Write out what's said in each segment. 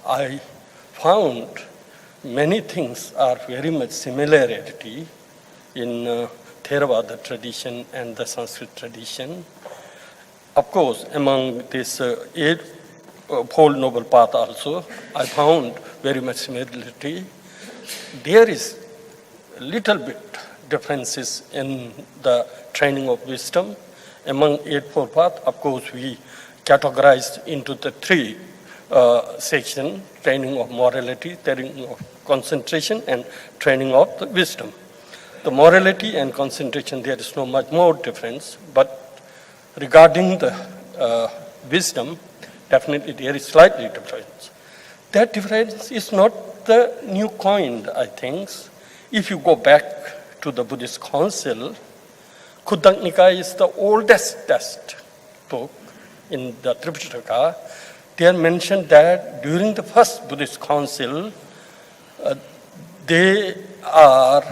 I found many things are very much similarity in Theravada tradition and the Sanskrit tradition. Of course, among this Eightfold Noble Path also, I found very much similarity. There is a little bit differences in the training of wisdom. Among Eightfold Path, of course, we categorized into the three sections: training of morality, training of concentration, and training of the wisdom. The morality and concentration, there is no much more difference, but regarding the wisdom, definitely there is slightly difference. That difference is not the new coined, I think. If you go back to the Buddhist council, Khuddaka Nikaya is the oldest text book in the Tripitaka. They mentioned that during the first Buddhist council, they are,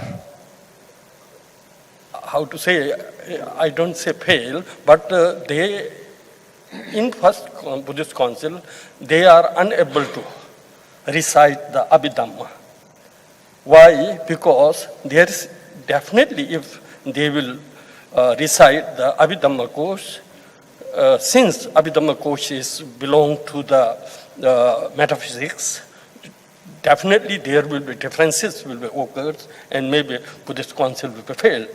how to say, I don't say fail, but they, in first Buddhist council, they are unable to recite the Abhidhamma. Why? Because there is definitely, if they will recite the Abhidhamma course, since Abhidhamma courses belong to the metaphysics, definitely there will be differences will be occurred, and maybe Buddhist council will be failed.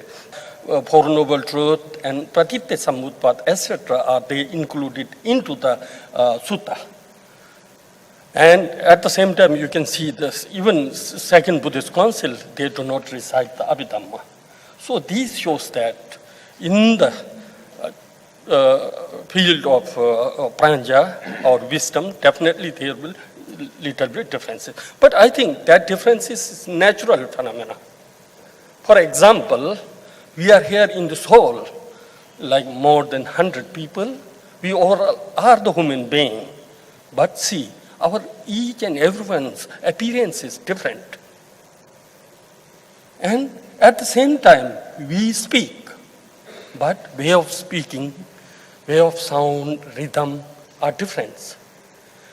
Four Noble Truth and Pratitya Samutpat, etc., are they included into the sutta. And at the same time, you can see this, even second Buddhist council, they do not recite the Abhidhamma. So this shows that in the field of pranja or wisdom, definitely there will little bit differences. But I think that difference is natural phenomena. For example, we are here in this hall, like more than 100 people. We all are the human being. But see, our each and everyone's appearance is different. And at the same time, we speak. But way of speaking, way of sound, rhythm are different.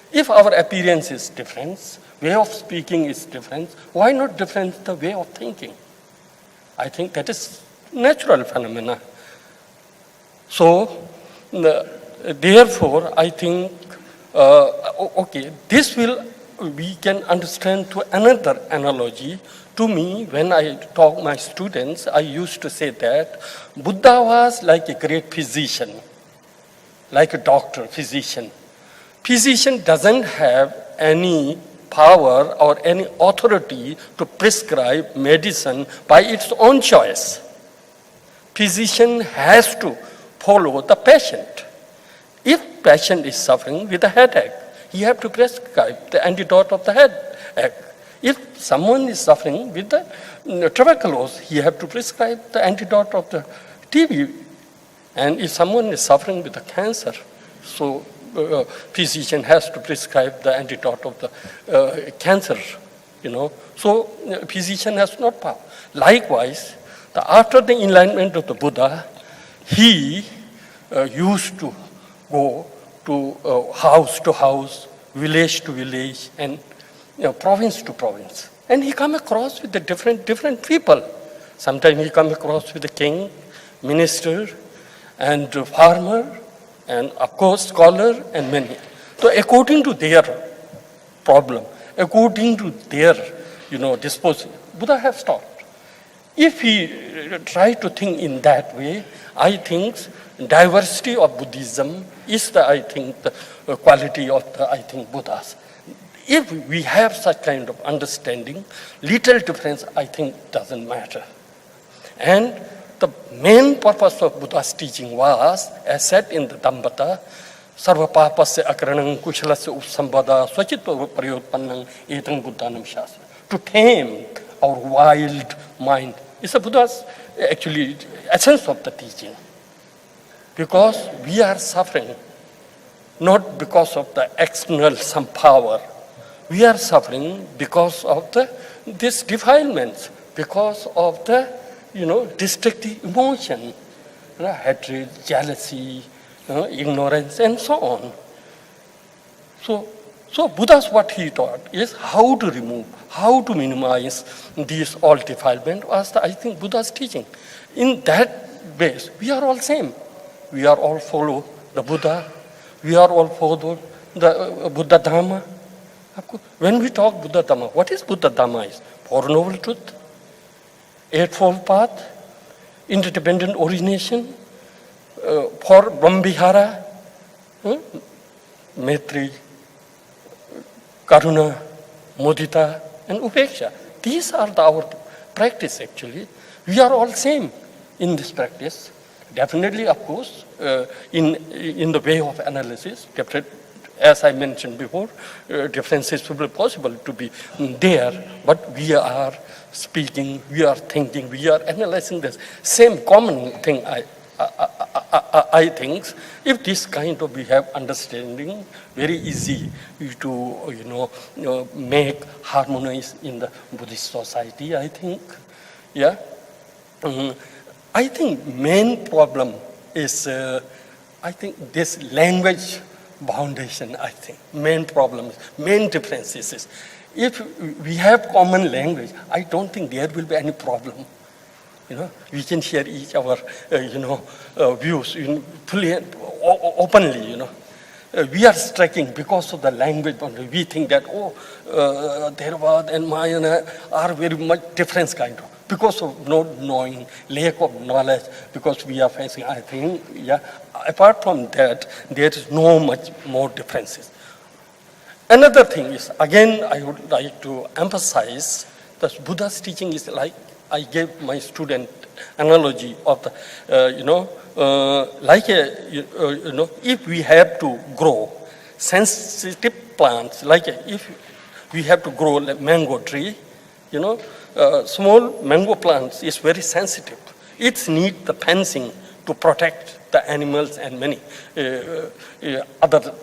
If our appearance is different, way of speaking is different, why not different the way of thinking? I think that is natural phenomena. So, therefore, I think, okay, this will, we can understand to another analogy. To me, when I talk my students, I used to say that Buddha was like a great physician, like a doctor, physician. Physician doesn't have any power or any authority to prescribe medicine by its own choice. Physician has to follow the patient. If patient is suffering with a headache, he has to prescribe the antidote of the headache. If someone is suffering with the tuberculosis, he has to prescribe the antidote of the TB. And if someone is suffering with the cancer, so physician has to prescribe the antidote of the cancer, you know. So physician has not power. Likewise, after the enlightenment of the Buddha, he used to go to house, village to village, and province to province. And he come across with the different people. Sometimes he come across with the king, minister, and farmer, and of course scholar, and many. So according to their problem, according to their disposition, Buddha has taught. If we try to think in that way, I think diversity of Buddhism is the quality of the Buddhas. If we have such kind of understanding, little difference I think doesn't matter. And the main purpose of Buddha's teaching was, as said in the Dhammata, Sarva papasya akranam kushalasya upsambada swachitva prayotpannam etang buddhanam shastra. To tame our wild mind is the Buddha's actually essence of the teaching. Because we are suffering not because of the external some power. We are suffering because of this defilements, because of the destructive emotion, hatred, jealousy, ignorance, and so on. So So Buddha's what he taught is how to remove, how to minimize these all defilement was, I think, Buddha's teaching. In that base, we are all same. We are all follow the Buddha. We are all follow the Buddha Dhamma. When we talk Buddha Dhamma, what is Buddha Dhamma? Is Four Noble Truth, Eightfold Path, Interdependent Origination, for Brahmvihara, Maitri, Karuna, Mudita, and Upeksha. These are our practice actually. We are all same in this practice. Definitely, of course, in the way of analysis, as I mentioned before, differences will be possible to be there, but we are speaking, we are thinking, we are analyzing this same common thing, I think. If this kind of we have understanding, very easy to make harmonize in the Buddhist society, I think. Yeah. I think main problem is I think this language foundation. I think main problem, main differences is if we have common language, I don't think there will be any problem. We can share each our, views fully, openly, We are striking because of the language boundary. We think that, Theravada and Mahayana are very much different kind of. Because of not knowing, lack of knowledge, because we are facing, I think, apart from that, there is no much more differences. Another thing is, again, I would like to emphasize that Buddha's teaching is like, I gave my student analogy of the, if we have to grow sensitive plants, like if we have to grow a mango tree, small mango plants is very sensitive. It needs the fencing to protect the animals and many other,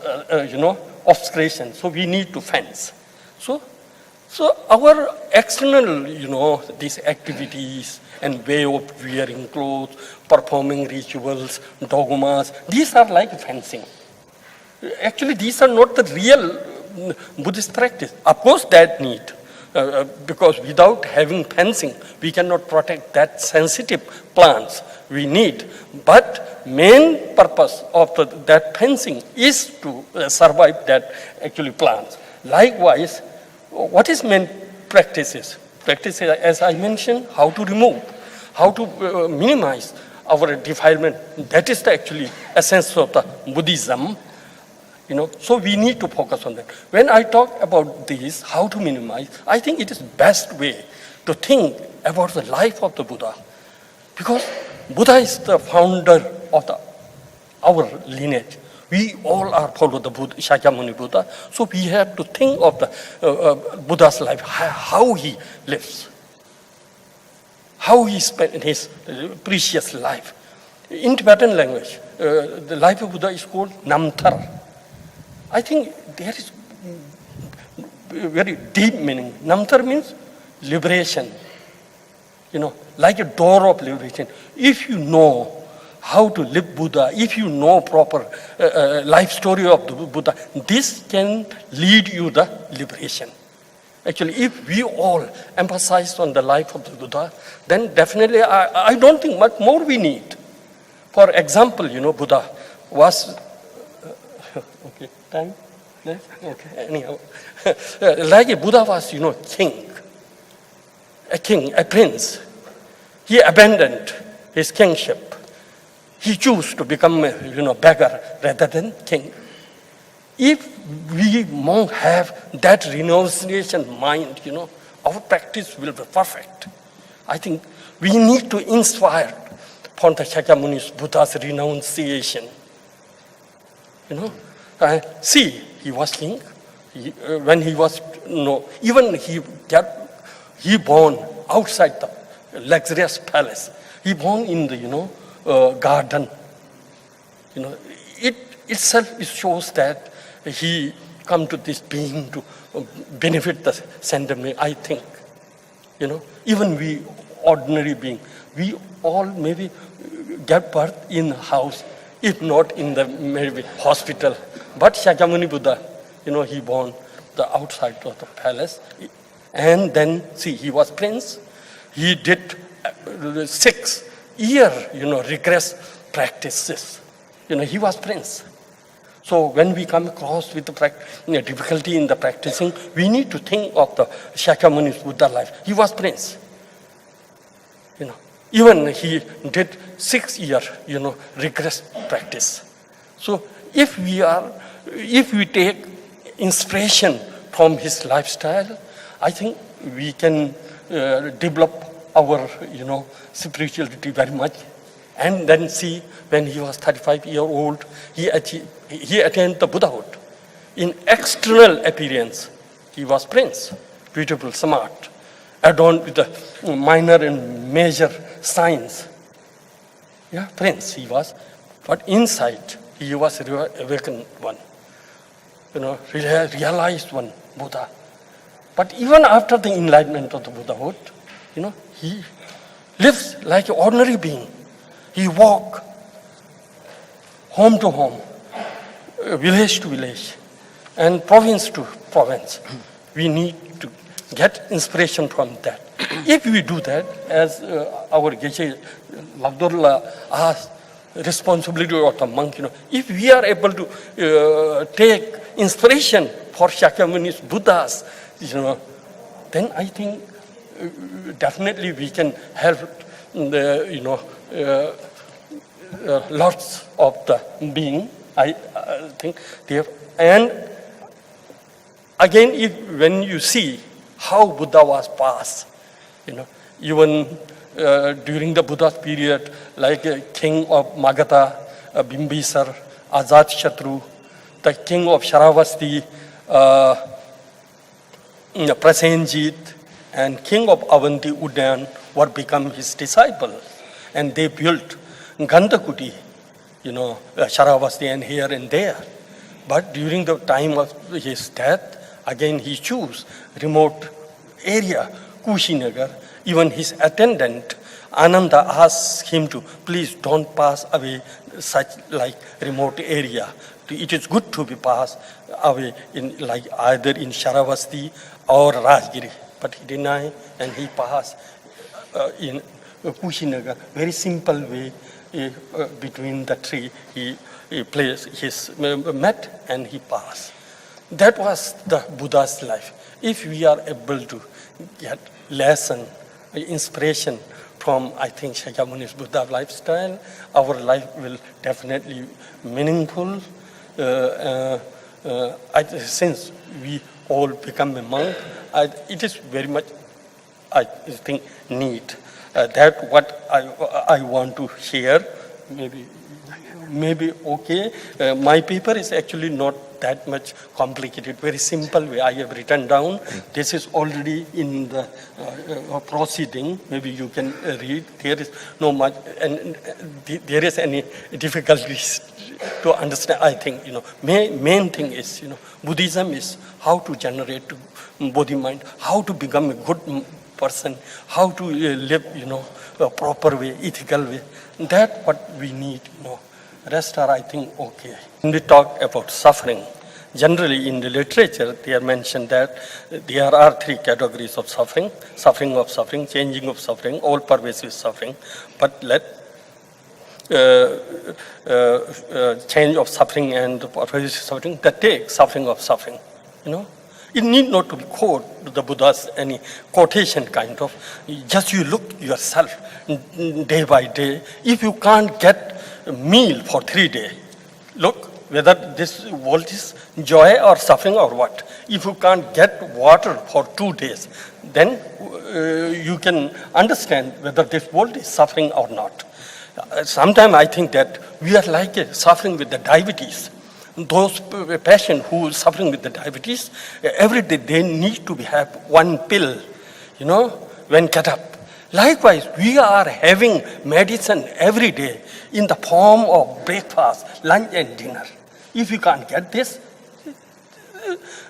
obstructions. So we need to fence. So our external, these activities and way of wearing clothes, performing rituals, dogmas, these are like fencing. Actually, these are not the real Buddhist practice. Of course, that need. Because without having fencing, we cannot protect that sensitive plants we need. But main purpose of that fencing is to survive that actually plants. Likewise, what is main practices? Practices, as I mentioned, how to remove, how to minimize our defilement. That is the actually essence of the Buddhism. So we need to focus on that. When I talk about this, how to minimize, I think it is best way to think about the life of the Buddha. Because Buddha is the founder of our lineage. We all are follow the Buddha, Shakyamuni Buddha. So we have to think of the Buddha's life, how he lives, how he spent his precious life. In Tibetan language, the life of Buddha is called Namtar. I think there is very deep meaning. Namtar means liberation, like a door of liberation. If you know how to live Buddha, if you know proper life story of the Buddha, this can lead you the liberation. Actually, if we all emphasize on the life of the Buddha, then definitely I don't think much more we need. For example, Buddha was, okay, time? Okay, anyhow. Like a Buddha was, king, a prince. He abandoned his kingship. He chose to become a, beggar rather than king. If we monk have that renunciation mind, our practice will be perfect. I think we need to inspire from the Shakyamuni's Buddha's renunciation. See, he was king. When he was, even he born outside the luxurious palace. He born in the, garden. It itself shows that he come to this being to benefit the sentiment, I think. Even we ordinary being, we all maybe get birth in house, if not in the maybe hospital. But Shakyamuni Buddha, he born the outside of the palace. And then, see, he was prince. He did 6 year, rigorous practices. He was prince. So when we come across with the difficulty in the practicing, we need to think of the Shakyamuni's Buddha life. He was prince. Even he did 6 year, rigorous practice. So if we take inspiration from his lifestyle, I think we can develop our, spirituality very much. And then see, when he was 35 years old, he attained the Buddhahood. In external appearance, he was prince, beautiful, smart, adorned with the minor and major signs. Yeah, prince he was, but inside he was awakened one, realized one Buddha. But even after the enlightenment of the Buddhahood, he lives like an ordinary being. He walks home to home, village to village, and province to province. We need to get inspiration from that. If we do that, as our Geshe Labdullah asked, responsibility of the monk, if we are able to take inspiration for Shakyamuni's Buddhas, then I think definitely we can help the, lots of the being, I think. And again, when you see how Buddha was passed, even during the Buddha's period, like king of Magadha, Bimbisar, Azat Shatru, the king of Sharavasti, Prasenjit, and king of Avanti Udayan were become his disciples. And they built Gandhakuti, Sharavasti and here and there. But during the time of his death, again he chose remote area, Kushinagar. Even his attendant, Ananda, asked him to, please don't pass away such like remote area. It is good to be passed away in like either in Sharavasti or Rajgiri. But he denied and he passed in Kushinagar, very simple way between the tree. He placed his mat and he passed. That was the Buddha's life. If we are able to get lesson, inspiration from, I think, Shakyamuni's Buddha lifestyle, our life will definitely meaningful. Since we all become a monk, it is very much, I think, neat. That what I want to share. Maybe okay. My paper is actually not that much complicated. Very simple way I have written down. This is already in the proceeding. Maybe you can read. There is no much, and there is any difficulties to understand. I think main thing is Buddhism is how to generate body mind, how to become a good person, how to live a proper way, ethical way. That what we need. Rest are, I think, okay. When we talk about suffering, generally in the literature, they are mentioned that there are 3 categories of suffering: suffering of suffering, changing of suffering, all-pervasive suffering. But let change of suffering and pervasive suffering, that take suffering of suffering. It need not to be quote the Buddha's any quotation kind of. Just you look yourself day by day. If you can't get a meal for 3 days, look whether this world is joy or suffering or what. If you can't get water for 2 days, then you can understand whether this world is suffering or not. Sometimes I think that we are like suffering with the diabetes. Those patients who are suffering with the diabetes, every day they need to have 1 pill, when get up. Likewise, we are having medicine every day in the form of breakfast, lunch and dinner. If you can't get this,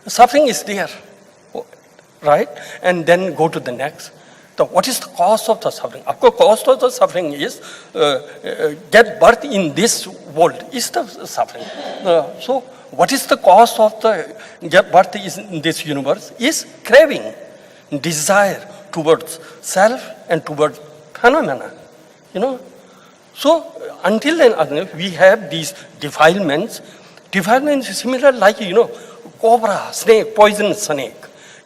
suffering is there, right? And then go to the next. What is the cause of the suffering? Of course, cause of the suffering is get birth in this world is the suffering. So what is the cause of the birth is in this universe? Is craving, desire towards self and towards phenomena. So until then, we have these defilements. Defilements is similar like, cobra, snake, poisonous snake.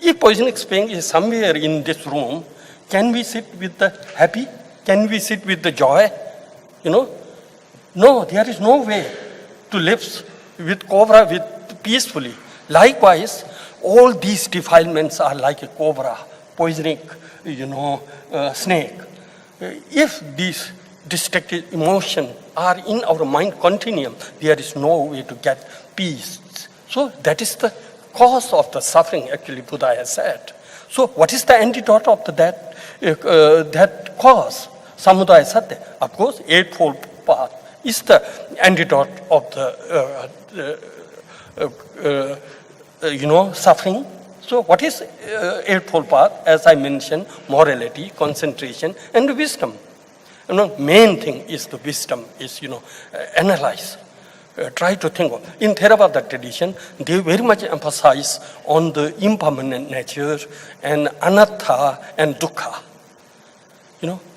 If poisonous snake is somewhere in this room, can we sit with the happy? Can we sit with the joy? No, there is no way to live with cobra peacefully. Likewise, all these defilements are like a cobra, poisonic, snake. If these destructive emotions are in our mind continuum, there is no way to get peace. So that is the cause of the suffering, actually, Buddha has said. So what is the antidote of that cause? Samudaya Satya. Of course, Eightfold Path is the antidote of the suffering. So what is Eightfold Path? As I mentioned, morality, concentration, and wisdom. Main thing is the wisdom is, analyze. Try to think of. In Theravada tradition, they very much emphasize on the impermanent nature and anatta and dukkha.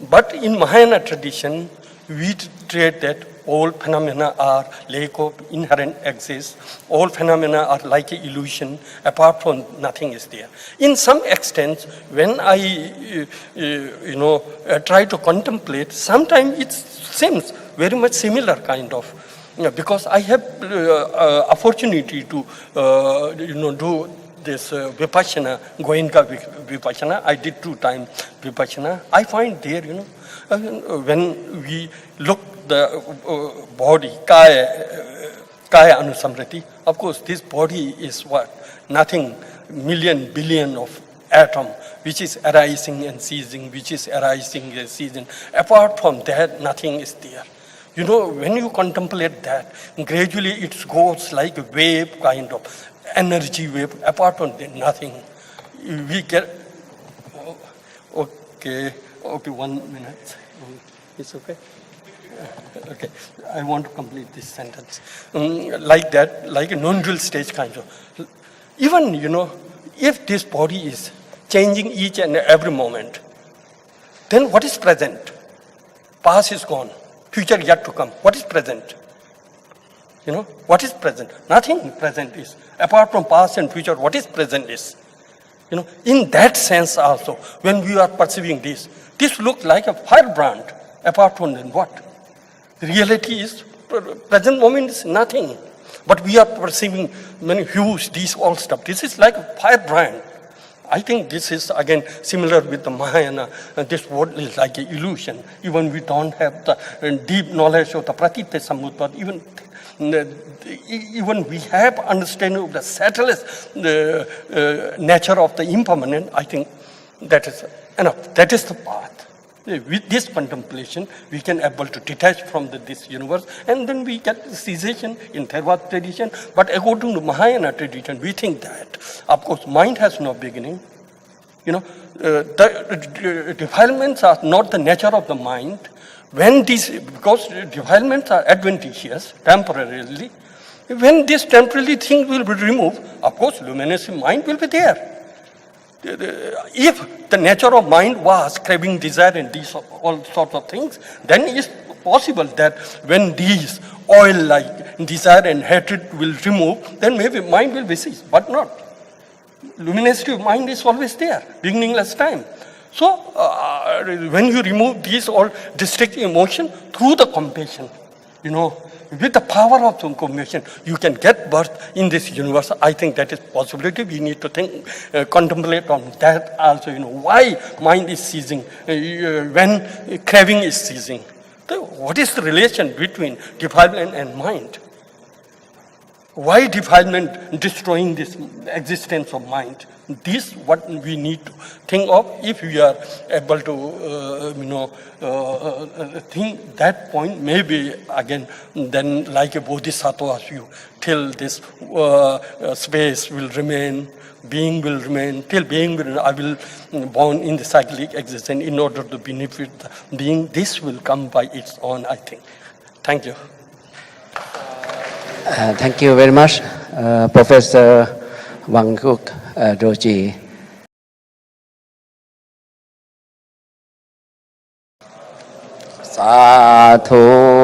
But in Mahayana tradition, we treat that all phenomena are lack of inherent existence. All phenomena are like an illusion. Apart from nothing is there. In some extent, when I, try to contemplate, sometimes it seems very much similar kind of. Because I have opportunity to, do this vipassana, Goenka vipassana. I did 2 times vipassana. I find there, when we look the body, kaya anusamriti, of course, this body is what? Nothing, million, billion of atom, which is arising and ceasing, which is arising and ceasing. Apart from that, nothing is there. When you contemplate that, gradually it goes like a wave, kind of energy wave. Apart from that, nothing. We get, okay, 1 minute. It's okay? Okay, I want to complete this sentence. Like that, like a non-dual stage kind of. Even, if this body is changing each and every moment, then what is present? Past is gone. Future yet to come. What is present? What is present? Nothing present is. Apart from past and future, what is present is. In that sense also, when we are perceiving this looks like a firebrand. Apart from then what? The reality is, present moment is nothing. But we are perceiving many hues, these all stuff. This is like a firebrand. I think this is again similar with the Mahayana. This world is like an illusion. Even we don't have the deep knowledge of the Pratitya Samutta, even we have understanding of the subtlest nature of the impermanent. I think that is enough. That is the path. With this contemplation, we can able to detach from this universe, and then we get cessation in Theravada tradition. But according to Mahayana tradition, we think that, of course, mind has no beginning. The defilements are not the nature of the mind. Because defilements are adventitious temporarily, when this temporary thing will be removed, of course, luminous mind will be there. If the nature of mind was craving, desire, and these all sorts of things, then it's possible that when these oil-like desire and hatred will remove, then maybe mind will be ceased, but not. Luminosity of mind is always there, beginningless time. So, when you remove these all destructive emotion through the compassion, with the power of compassion, you can get birth in this universe. I think that is possibility. We need to think, contemplate on that also, why mind is ceasing, when craving is ceasing. So what is the relation between defilement and mind? Why defilement destroying this existence of mind? This what we need to think of. If we are able to, think that point, maybe again, then like a bodhisattva view, till this space will remain, being will remain, till being will, I will born in the cyclic existence in order to benefit the being. This will come by its own, I think. Thank you. Thank you very much. Professor Wangchuk Dorjee. Sadhu.